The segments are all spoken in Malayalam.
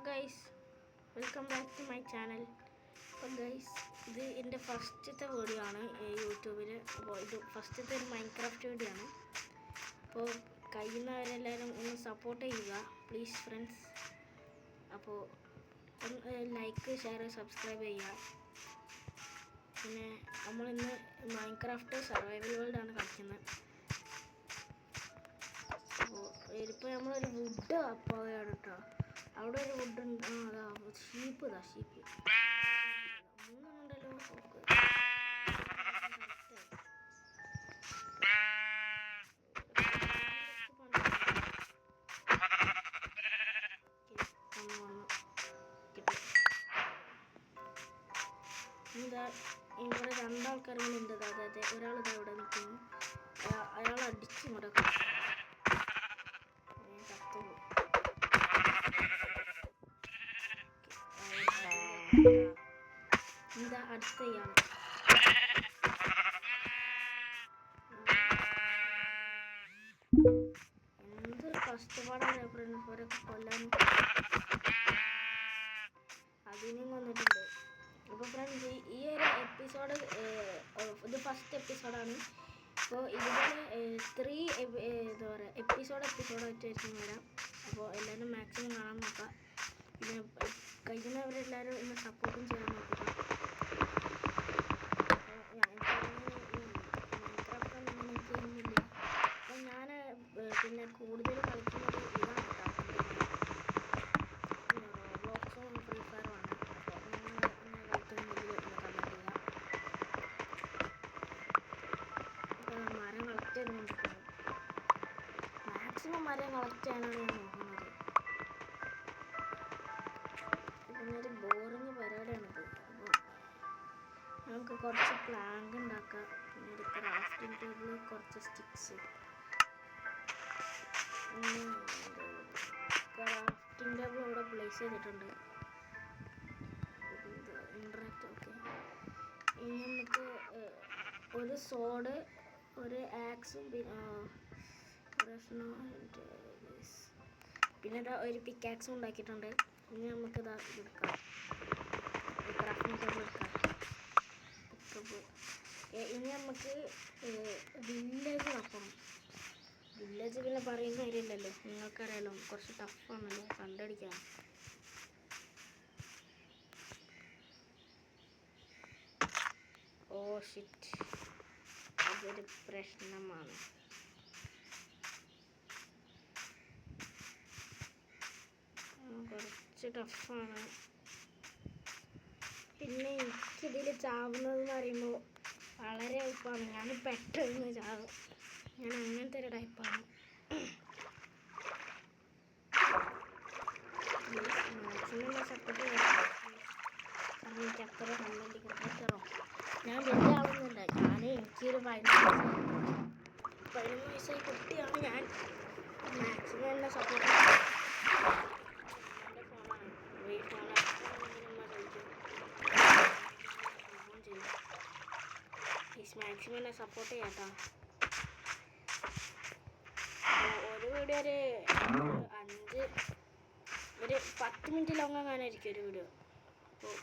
Guys, welcome back to my channel. അപ്പോൾ ഗൈസ്, ഇത് എൻ്റെ ഫസ്റ്റത്തെ വീഡിയോ ആണ് യൂട്യൂബിൽ. അപ്പോൾ ഇത് ഫസ്റ്റത്തെ ഒരു മൈൻക്രാഫ്റ്റ് വീഡിയോ ആണ്. അപ്പോൾ കഴിയുന്നവരെല്ലാവരും ഒന്ന് സപ്പോർട്ട് ചെയ്യുക പ്ലീസ് ഫ്രണ്ട്സ്. അപ്പോൾ ലൈക്ക്, ഷെയർ, സബ്സ്ക്രൈബ് ചെയ്യുക. പിന്നെ നമ്മളിന്ന് മൈൻക്രാഫ്റ്റ് സർവൈവൽ വേൾഡ് ആണ് കളിക്കുന്നത്. അപ്പോൾ ഇപ്പോൾ നമ്മളൊരു വുഡ് അപ്പോയാണ് കേട്ടോ. അവിടെ ഒരു വുഡ് ഉണ്ട്. അതാ ഷീപ്പ് മൂന്നെണ്ണുണ്ടല്ലോ. ഇവിടെ രണ്ടാൾക്കാരുണ്ട്. അതായത് ഒരാളിതാ ഇവിടെ നിൽക്കുന്നു. അയാൾ അടിച്ച് മുടക്കും. എന്താ അടുത്തയാണ് എന്തൊരു കഷ്ടപ്പാടാണ് ഫ്രണ്ട്സ് അവരൊക്കെ കൊല്ലാനും. അതിനും വന്നിട്ടുണ്ട്. അപ്പോൾ ഫ്രണ്ട്സ് ഈ ഒരു എപ്പിസോഡ് ഇത് ഫസ്റ്റ് എപ്പിസോഡാണ്. അപ്പോൾ ഇതുപോലെ 3 എന്താ പറയുക എപ്പിസോഡായിട്ടായിരിക്കും വരാം. അപ്പോൾ എല്ലാവരും മാക്സിമം കാണാൻ നോക്കാം. പിന്നെ കഴിയുന്നവരെല്ലാവരും എന്നെ സപ്പോർട്ടും ചെയ്യാൻ നോക്കുക. അപ്പം ഞാൻ പിന്നെ കൂടുതൽ കളിക്കുന്നത് ഇതാണ് റോബ്ലോക്സും ഫ്രീ ഫയറുമാണ്. അപ്പോൾ നിങ്ങൾ കളിക്കുന്നെങ്കിൽ ഒന്ന് കമൻറ്റ് ചെയ്യുക. മരം കളക്ട് ചെയ്തുകൊണ്ടിരിക്കുന്നത് മാക്സിമം മരം കളക്ട് ചെയ്യാനാണ് ഞാൻ നോക്കുന്നത്. ഒരു ബോറിങ് പരിപാടിയാണിത്. അപ്പോൾ നമുക്ക് കുറച്ച് പ്ലാങ്ക് ഉണ്ടാക്കാം. പിന്നെ ഒരു ക്രാഫ്റ്റിംഗ് ടേബിൾ, കുറച്ച് സ്റ്റിക്സ്. ക്രാഫ്റ്റിംഗ് ടേബിൾ ഇവിടെ പ്ലേസ് ചെയ്തിട്ടുണ്ട്. Interact okay. ഇനി നമുക്ക് ഒരു സോഡ്, ഒരു ആക്സും പിന്നെ ഒരു പിക്കാക്സും ഉണ്ടാക്കിയിട്ടുണ്ട്. ഇനി നമുക്ക് ഇതാ എടുക്കാം, ക്രാഫ്റ്റിംഗ് ടേബിൾ എടുക്കാം. ഇനി നമുക്ക് വില്ലേജ് നോക്കണം. വില്ലേജ് പിന്നെ പറയുന്ന കാര്യമില്ലല്ലോ, നിങ്ങൾക്കറിയാലോ, കുറച്ച് ടഫാണല്ലോ കണ്ടടിക്കാൻ. ഓ ഷിറ്റ്, അതൊരു പ്രശ്നമാണ്. കുറച്ച് ടഫാണ്. പിന്നെ എനിക്കിതിൽ ചാവുന്നതെന്ന് പറയുമ്പോൾ വളരെ എളുപ്പമാണ്. ഞാൻ പെട്ടെന്ന് ചാവും. ഞാൻ അങ്ങനത്തെ ഒരു ടൈപ്പാണ്. മാക്സിമം സപ്പോർട്ട് ചെയ്യാം. എനിക്ക് അത്ര കണ്ടന്റ് കിട്ടറോ. ഞാൻ വലിയ ആളൊന്നുമില്ല. എനിക്കൊരു 11 വയസ്സായ കുട്ടിയാണ് ഞാൻ. മാക്സിമം എന്നെ സപ്പോർട്ട് ചെയ്യാം. മാക്സിമം എന്നെ സപ്പോർട്ട് ചെയ്യാം കേട്ടോ. ഒരു വീഡിയോ ഒരു 10 മിനിറ്റ് ലോങ് ആകാനായിരിക്കും ഒരു വീഡിയോ. അപ്പോൾ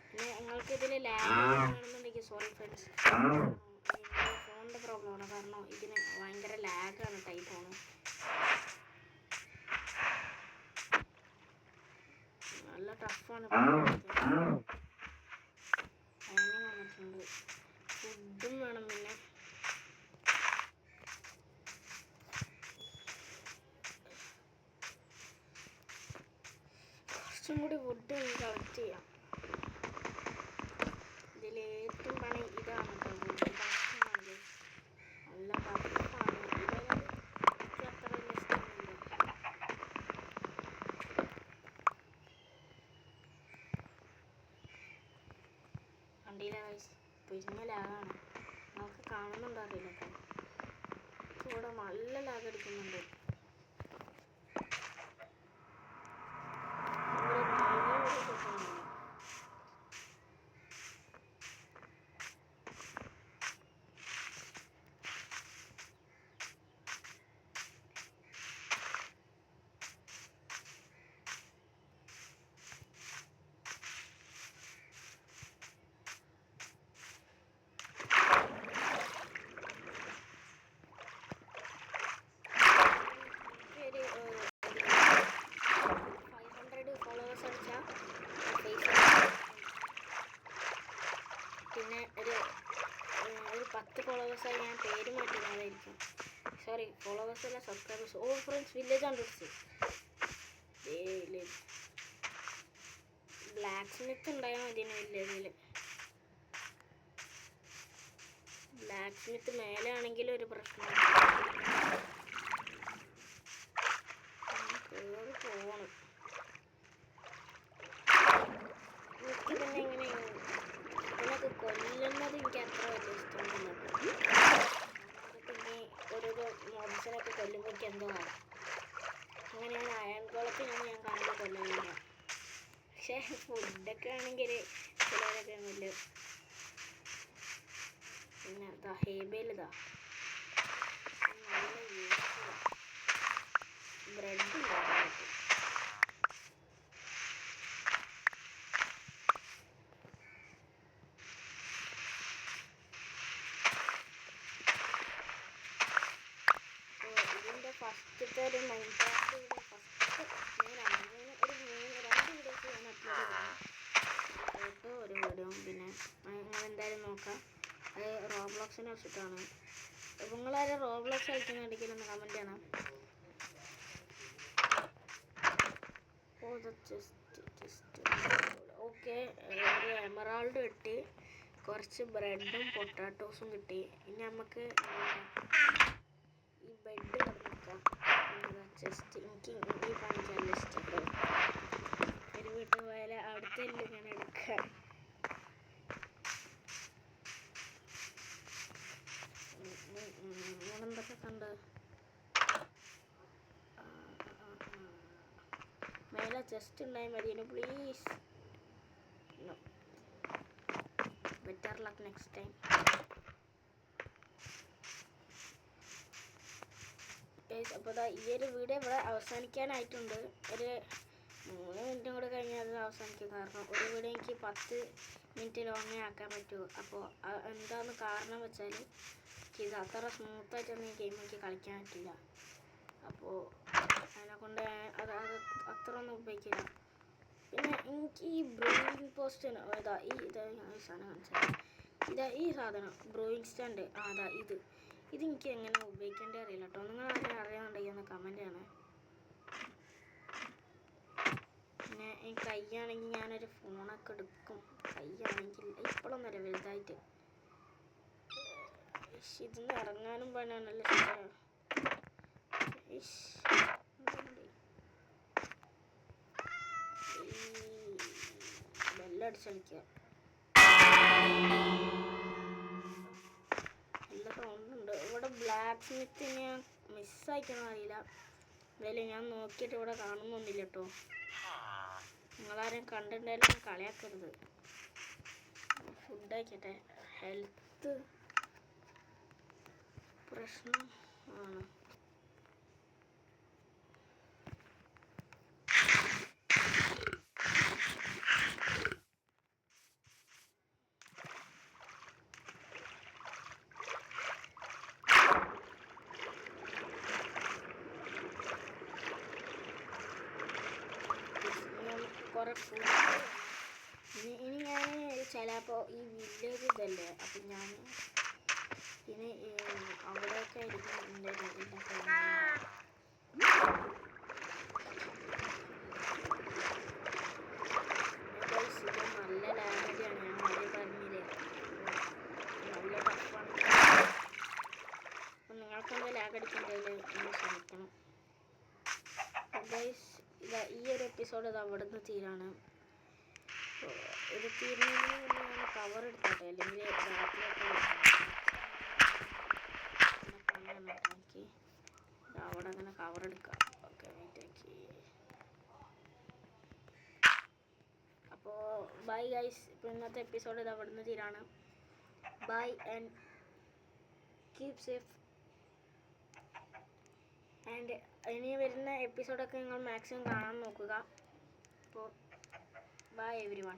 പിന്നെ നിങ്ങൾക്ക് ഇതിൽ ലാഗ് കാണുന്നുണ്ടെങ്കിൽ സോറി ഫ്രണ്ട്സ്, ഫോണിൻ്റെ പ്രോബ്ലമാണ്. കാരണം ഇതിന് ഭയങ്കര ലാഗാണ് ഈ ഫോണ്. നല്ല ടഫാണ്. അങ്ങനെ വന്നിട്ടുണ്ട്. ഫുഡും വേണം. പിന്നെ കുറച്ചും കൂടി ഫുഡ് കളക്ട് ചെയ്യാം. ഇതിലേറ്റവും പണി ഇതാണ് കേട്ടോ. ഫുഡ് കളക്ട് നല്ല ടഫാണ്. എനിക്ക് അത്ര വലിയ ഇഷ്ടമൊന്നുമില്ല. വണ്ടിയിലെ പിരിഞ്ഞ ലാഗാണ്. നമുക്ക് കാണുന്നുണ്ടോ അറിയില്ല കേട്ടോ. ഇവിടെ നല്ല ലാഗ് അടിക്കുന്നുണ്ട്. ഫോളോവേഴ്സായി ഞാൻ പേര് മാറ്റുന്നതായിരിക്കും. സോറി, ഫോളോവേഴ്സ് അല്ല, സബ്സ്ക്രൈബേഴ്സ്. ഓ ഫ്രണ്ട്സ്, വില്ലേജ് ആണ് പിടിച്ച്. ബ്ലാക്ക് സ്മിത്ത് ഉണ്ടായാൽ മതിയാണ് വില്ലേജിൽ. ബ്ലാക്ക് സ്മിത്ത് മേലെ ആണെങ്കിലും ഒരു പ്രശ്നമാണ്. കയറി പോകണം. എനിക്ക് പിന്നെ ഇങ്ങനെ ഇതിനൊക്കെ കൊല്ലുന്നത് എനിക്ക് അത്ര വലിയ ഇഷ്ടമൊന്നുമില്ല. പിന്നെ ഓരോരോ മോബ്സിനൊക്കെ കൊല്ലുമ്പോൾ എനിക്ക് എന്തോ ആവും. അങ്ങനെയാണ് അയൺ കോളത്തിനൊന്നും ഞാൻ കാണുമ്പോൾ കൊല്ലുന്നില്ല. പക്ഷേ ഫുഡൊക്കെ ആണെങ്കിൽ ചിലവരൊക്കെ കൊല്ലും. പിന്നെ ഇതാ ഹേബേലിതാ നല്ല യൂസ്ഫുള്ളാണ്. ബ്രെഡ് ഉണ്ടാക്കാൻ പറ്റും. ഇതിൻ്റെ ഫസ്റ്റത്തെ ഒരു മൈൻക്രാഫ്റ്റ് വീഡിയോ ഞാൻ ഒരു 2 വീഡിയോസ് ഞാൻ അപ്ലോഡ് ചെയ്തു. ഫോട്ടോ ഒരു വീഡിയോ. പിന്നെ നിങ്ങൾ എന്തായാലും നോക്കാം. അത് റോബ്ലോക്സിനെ വെച്ചിട്ടാണ്. അപ്പോൾ നിങ്ങളാരും റോബ്ലോക്സ് കളിക്കുന്നുണ്ടെങ്കിൽ ഒന്ന് കമൻറ്റ് ചെയ്യണം. ഓക്കെ, ഒരു എമറാൾഡ് കിട്ടി, കുറച്ച് ബ്രെഡും പൊട്ടാറ്റോസും കിട്ടി. ഇനി നമുക്ക് ഈ ബെഡ് നിർമ്മിക്കാം. ചെസ്റ്റ് എനിക്ക് ഈ പണി നല്ല ഇഷ്ടപ്പെട്ടു. ഒരു വീട്ടിൽ പോയാൽ അവിടുത്തെ എല്ലാം ഇങ്ങനെ എടുക്കാം. എന്തൊക്കെ കണ്ട് മേലെ ചെസ്റ്റ് ഉണ്ടായാൽ മതിയെന്നു please. No, better luck next time. അപ്പോൾ ഈ ഒരു വീഡിയോ ഇവിടെ അവസാനിക്കാനായിട്ടുണ്ട്. ഒരു 3 മിനിറ്റും കൂടെ കഴിഞ്ഞാൽ അത് അവസാനിക്കും. കാരണം ഒരു വീഡിയോ എനിക്ക് 10 മിനിറ്റ് ലോങ്ങേ ആക്കാൻ പറ്റൂ. അപ്പോൾ എന്താന്ന് കാരണം വെച്ചാൽ ഇത് അത്ര സ്മൂത്തായിട്ടൊന്നും ഈ ഗെയിം എനിക്ക് കളിക്കാൻ പറ്റില്ല. അപ്പോൾ അതിനെക്കൊണ്ട് അത് അത്ര ഒന്നും ഉപയോഗിക്കില്ല. പിന്നെ എനിക്ക് ഈ ബ്രൂയിങ് പോസ്റ്റ് ഇതാ ഈ സാധനം കാണിച്ചാൽ ഈ സാധനം ബ്രൂയിങ് സ്റ്റാൻഡ് അതാ ഇതെനിക്ക് എങ്ങനെ ഉപയോഗിക്കേണ്ടത് അറിയില്ല കേട്ടോ. നിങ്ങൾ ആരെങ്കിലും അറിയാമെന്നുണ്ടെങ്കിൽ ഒന്ന് കമൻറ്റ് ചെയ്യണേ. പിന്നെ ഈ കൈയാണെങ്കിൽ ഞാനൊരു ഫോണൊക്കെ എടുക്കും. കൈയാണെങ്കിൽ ഇപ്പോഴൊന്നുമല്ല, വലുതായിട്ട്. ഇതിന്ന് ഇറങ്ങാനും പണിയാണല്ലോ. ബെല്ലടിച്ചടിക്കുക. നല്ല സൗണ്ടുണ്ട്. ഇവിടെ ബ്ലാക്ക് സ്മിത്ത് ഞാൻ മിസ്സായിക്കണമെന്ന് അറിയില്ല. എന്തായാലും ഞാൻ നോക്കിയിട്ട് ഇവിടെ കാണുന്നൊന്നുമില്ല കേട്ടോ. നിങ്ങളാരും കണ്ടിട്ടുണ്ടായാലും കളിയാക്കരുത്. ഫുഡ് ആയിക്കട്ടെ. ഹെൽത്ത് പ്രശ്നം ആണ്. കുറെ ഫുഡ് ഇനി ഞാൻ ചിലപ്പോൾ ഈ വില്ലേജ് ഇതല്ലേ, അപ്പം ഞാൻ ഇനി അവിടെയൊക്കെ ആയിരിക്കും എൻ്റെ ഇത് നല്ല ലാംഗ്വേജാണ്. ഞാൻ വളരെ പറഞ്ഞില്ലേ, നല്ല ടഫാണ്. അപ്പം നിങ്ങൾക്കെന്താ ലാഗ് അടിക്കേണ്ടതിൽ ഒന്ന് ശ്രമിക്കണം. ഗൈസ്, ഈ ഒരു എപ്പിസോഡ് ഇത് അവിടെ നിന്ന് തീരാണ്. ഇത് തീരുന്നതിന് മുന്നേ ഞാൻ കവർ എടുത്തോട്ടെ, അല്ലെങ്കിൽ രാത്രിയൊക്കെ എനിക്ക് അവിടെ അങ്ങനെ കവർ എടുക്കാം. Okay, wait. അപ്പോൾ ബൈ ഗൈസ്. ഇപ്പോൾ ഇന്നത്തെ എപ്പിസോഡ് ഇത് അവിടെ നിന്ന് തീരാണ്. Bye and keep safe. And ഇനി വരുന്ന എപ്പിസോഡൊക്കെ നിങ്ങൾ മാക്സിമം കാണാൻ നോക്കുക. അപ്പോൾ ബൈ എവരിവൺ.